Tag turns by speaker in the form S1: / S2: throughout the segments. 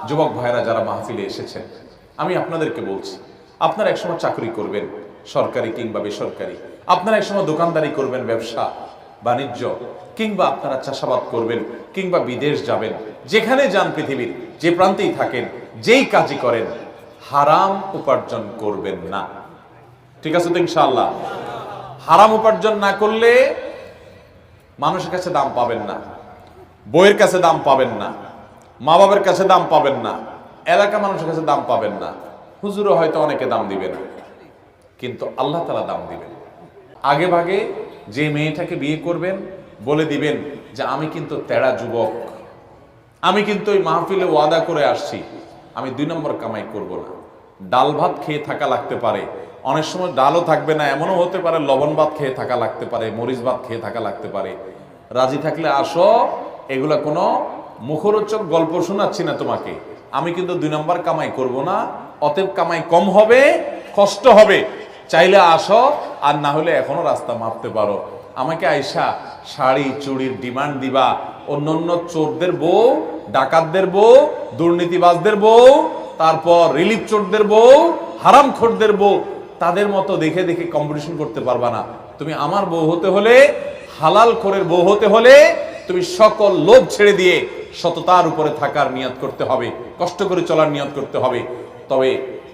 S1: যুবক ভাইরা যারা মাহফিলে এসেছেন, আমি আপনাদেরকে বলছি, আপনারা একসময় চাকরি করবেন, সরকারি কিংবা বেসরকারি। আপনারা একসময় দোকানদারি করবেন, ব্যবসা বাণিজ্য, কিংবা আপনারা চাষাবাদ করবেন, কিংবা বিদেশ যাবেন। যেখানে যান, পৃথিবীর যে প্রান্তেই থাকেন, যেই কাজই করেন, হারাম উপার্জন করবেন না। ঠিক আছে তো ইনশাআল্লাহ? হারাম উপার্জন না করলে মানুষের কাছে দাম পাবেন না, বইয়ের কাছে দাম পাবেন না, মা বাবার কাছে দাম পাবেন না, এলাকা মানুষের কাছে দাম পাবেন না, হুজুরও হয়তো অনেকে দাম দিবে না, কিন্তু আল্লাহ তাআলা দাম দিবেন। আগে ভাগে যে মেয়েটাকে বিয়ে করবেন বলে দিবেন যে আমি কিন্তু তেড়া যুবক, আমি কিন্তু ওই মাহফিলে ওয়াদা করে আসছি, আমি 2 নম্বর কামাই করব না। ডাল ভাত খেয়ে থাকা লাগতে পারে, অনেক সময় ডালও থাকবে না, এমনও হতে পারে লবণ ভাত খেয়ে থাকা লাগতে পারে, মরিচ ভাত খেয়ে থাকা লাগতে পারে। রাজি থাকলে আসো, এগুলা কোনো মুখরোচক গল্প শোনাচ্ছি না তোমাকে। আমি কিন্তু 2 নম্বর কামাই করব না, অতএব কামাই কম হবে, কষ্ট হবে। চাইলে আসো, আর না হলে এখনো রাস্তা মাপতে পারো। আমাকে আইসা শাড়ি চুড়ির ডিমান্ড দিবা, অন্যান্য চোরদের বউ, ডাকাতদের বউ, দুর্নীতিবাজদের বউ, তারপর রিলিফ চোরদের বউ, হারামখোরদের বউ, তাদের মতো দেখে দেখে কম্পিটিশন করতে পারবা না। তুমি আমার বউ হতে হলে, হালাল খোরের বউ হতে হলে, তুমি সকল লোভ ছেড়ে দিয়ে সততার উপরে থাকার নিয়ত করতে হবে, কষ্ট করে চলার নিয়ত করতে হবে। তবে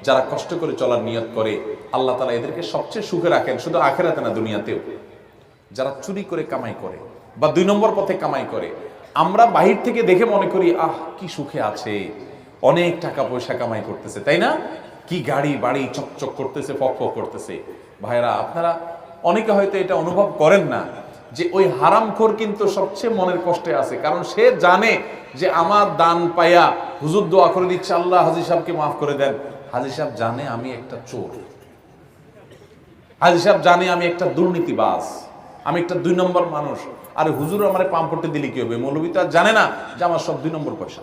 S1: যারা কষ্ট করে চলার নিয়ত করে, আল্লাহ তাআলা এদেরকে সবচেয়ে সুখে রাখেন, শুধু আখিরাতে না, দুনিয়াতেও। যারা চুরি করে কামাই করে বা 2 নম্বর পথে কামাই করে, আমরা বাহির থেকে দেখে মনে করি আহ কি সুখে আছে, অনেক টাকা পয়সা কামাই করতেছে, তাই না? কি গাড়ি বাড়ি চকচক করতেছে, ফক ফক করতেছে। ভাইরা, আপনারা অনেকে হয়তো এটা অনুভব করেন না যে ওই হারামখোর কিন্তু সবচেয়ে মনের কষ্টে আছে, কারণ সে জানে যে আমার দান পাইয়া হুজুর দোয়া করে দিচ্ছে, আল্লাহ হাজী সাহেবকে মাফ করে দেন। হাজী সাহেব জানে আমি একটা চোর, হাজী সাহেব জানে আমি একটা দুর্নীতিবাজ, আমি একটা 2 নম্বর মানুষ। আর হুজুর আমার পাম্প করতে দিলে কি হবে? মৌলবী তো আর জানে না যে আমার সব 2 নম্বর পয়সা।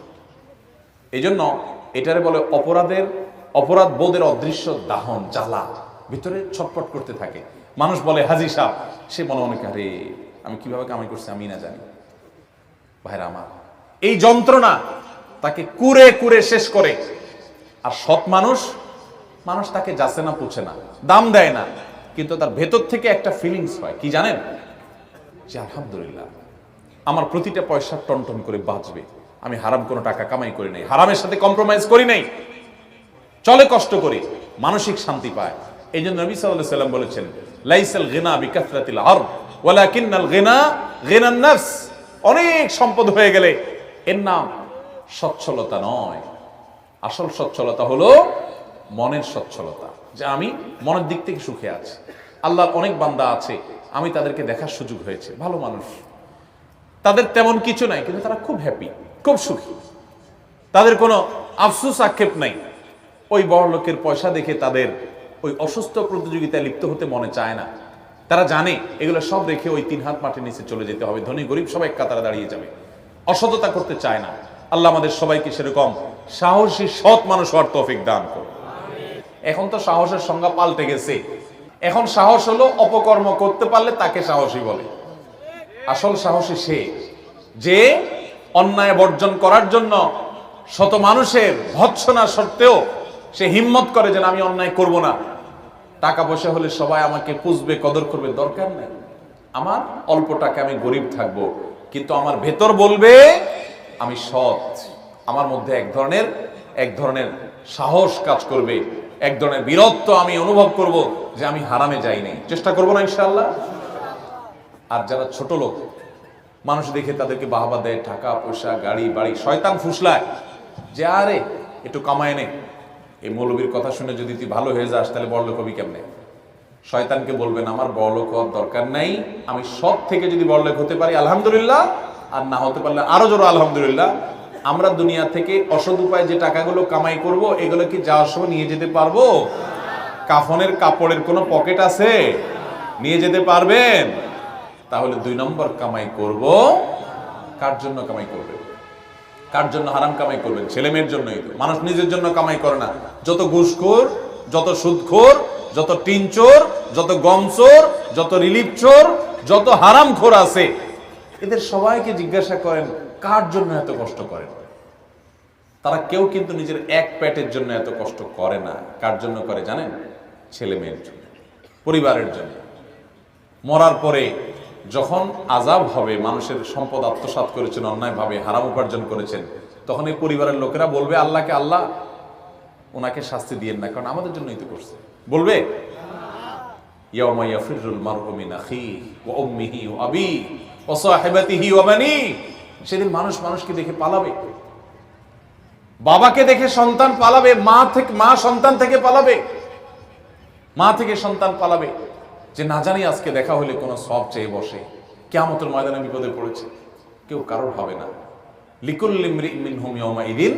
S1: এই জন্য এটারে বলে অপরাধ বোধের অদৃশ্য দাহন, জ্বালা ভিতরে ছটফট করতে থাকে। মানুষ বলে হাজী সাহেব, সে মনে মনে আরে আমি কিভাবে কামাই করছি আমি না জানি। ভাইরা আমার, এই যন্ত্রণা তাকে কুরে কুরে শেষ করে। আর সৎ মানুষ তাকে যাচ্ছে না, পুছে না, দাম দেয় না, কিন্তু তার ভেতর থেকে একটা ফিলিংস হয়, কি জানেন? যে আলহামদুলিল্লাহ আমার প্রতিটা পয়সা টনটন করে বাঁচবে, আমি হারাম কোনো টাকা কামাই করি নাই, হারামের সাথে কম্প্রোমাইজ করি নাই, চলে কষ্ট করি, মানসিক শান্তি পায়। এই জন্য নবী সাল্লাল্লাহু আলাইহি ওয়াসাল্লাম বলেছেন, লাইসাল গিনা বিকাসরাতিল আরদ ওয়ালাকিন্নাল গিনা গিনান নাফস। অনেক সম্পদ হয়ে গেলে এর নাম সচ্ছলতা নয়, আসল সচ্ছলতা হলো মনের সচ্ছলতা, যে আমি মনের দিক থেকে সুখে আছি। আল্লাহর অনেক বান্দা আছে, আমি তাদেরকে দেখার সুযোগ হয়েছে, ভালো মানুষ, তাদের তেমন কিছু নাই, কিন্তু তারা খুব হ্যাপি, খুব সুখী, তাদের কোনো আফসোস আক্ষেপ নাই। ওই বড় লোকের পয়সা দেখে তাদের ওই অসুস্থ প্রতিযোগিতায় লিপ্ত হতে মনে চায় না। তারা জানে এগুলো সব রেখে ওই 3 হাত মাটির নিচে চলে যেতে হবে, ধনী গরিব সবাই এক কাতারে দাঁড়িয়ে যাবে, অসততা করতে চায় না। আল্লাহ আমাদের সবাইকে সেরকম সাহসী সৎ মানুষ হওয়ার তৌফিক দান করুন। এখন তো সাহসের সংজ্ঞা পাল্টে গেছে, এখন সাহস হলো অপকর্ম করতে পারলে তাকে সাহসী বলে। আসল সাহসী সে যে অন্যায় বর্জন করার জন্য শত মানুষের ভৎসনা সত্ত্বেও সে হিম্মত করে যে আমি অন্যায় করব না। টাকা পয়সা হলে সবাই আমাকে পুষবে, কদর করবে, দরকার নেই, আমার অল্প টাকা, আমি গরিব থাকবো, কিন্তু আমার ভেতর বলবে আমি সৎ। আমার মধ্যে এক ধরনের সাহস কাজ করবে, এক ধরনের বীরত্ব আমি অনুভব করব যে আমি হারামে যাই নাই, চেষ্টা করবো না ইনশাআল্লাহ। আর যারা ছোট লোক, মানুষ দেখে তাদেরকে বাহবা দেয়, টাকা পয়সা গাড়ি বাড়ি, শয়তান ফুসলায় যে আরে একটু কামায় নে, এই মৌলবীর কথা শুনে যদি তুই ভালো হয়ে যাস তাহলে বড়লোক হবি কেমনে? শয়তানকে বলবেন আমার বড়লোক হওয়ার দরকার নাই, আমি সব থেকে যদি বড়লোক হতে পারি আলহামদুলিল্লাহ, আর না হতে পারলে আরো জোর আলহামদুলিল্লাহ। আমরা দুনিয়া থেকে অসৎ উপায়ে যে টাকাগুলো কামাই করব, এগুলো কি যাওয়ার সময় নিয়ে যেতে পারবো? কাফনের কাপড়ের কোনো পকেট আছে? নিয়ে যেতে পারবেন? তাহলে 2 নম্বর কামাই করব। কার জন্য কামাই করবেন? কার জন্য হারাম কামাই করবেন? ছেলে মেয়ের জন্যই তো। মানুষ নিজের জন্য কামাই করে না। যত ঘুষখোর, যত সুদখোর, যত টিন চোর, যত গম চোর, যত রিলিফ চোর, যত হারামখোর আছে, এদের সবাইকে জিজ্ঞাসা করেন কার জন্য এত কষ্ট করেন? তারা কেউ কিন্তু নিজের এক পেটের জন্য এত কষ্ট করে না। কার জন্য করে জানেন? ছেলে মেয়ের জন্য, পরিবারের জন্য। মরার পরে যখন আযাব হবে, মানুষের সম্পদ আত্মসাৎ করেছেন, অন্যায়ভাবে হারাম উপার্জন করেছেন, তখন এই পরিবারের লোকেরা বলবে আল্লাহকে, আল্লাহ ওনাকে শাস্তি দিয়েন না, কারণ আমাদের জন্যই তো করছে। বলবে ইয়াউমা ইয়াফিরুল মারউ মিন আখিহি ওয়া উম্মিহি ওয়া আবিহি ওয়া সাহিবাতিহি ওয়া বানিহি। সেদিন মানুষ মানুষকে দেখে পালাবে, বাবাকে দেখে সন্তান পালাবে, মা সন্তান থেকে পালাবে, মা থেকে সন্তান পালাবে, যে না জানি আজকে দেখা হলে কোনো সব চেয়ে বসে, কিয়ামতের ময়দানে বিপদে পড়েছে। কেউ কারোর হবে না। লিকুল্লি ইমরিইন মিনহুম ইয়াওমাইদিন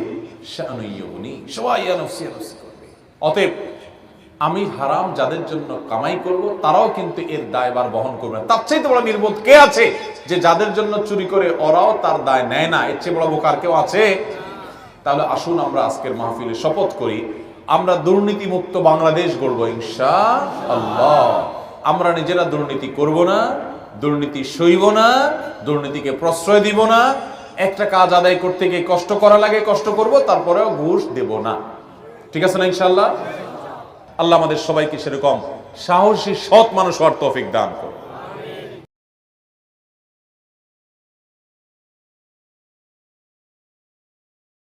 S1: শাআনুন ইউগনি, সবাই ইয়া নাফসি ইয়া নাফসি করবে। অতএব আমি হারাম যাদের জন্য কামাই করব, তারাও কিন্তু এর দায়ভার বহন করবে না। তার চাইতে বড় নির্বোধ কে আছে যে যাদের জন্য চুরি করে ওরাও তার দায় নেয় না? এর চেয়ে বড় বোকার কেউ আছে? তাহলে আসুন আমরা আজকের মাহফিলে শপথ করি, আমরা দুর্নীতি মুক্ত বাংলাদেশ গড়ব ইনশাআল্লাহ। আমরা নিজেরা দুর্নীতি করব না, দুর্নীতি সইব না, দুর্নীতিকে প্রশ্রয় দিব না। একটা কাজ আদায় করতে গিয়ে কষ্ট করা লাগে, কষ্ট করব, তারপরেও ঘুষ দেব না। ঠিক আছে না ইনশাআল্লাহ? আল্লাহ আমাদের সবাইকে সেরকম সাহসী সৎ মানুষ হওয়ার তৌফিক দান করুন।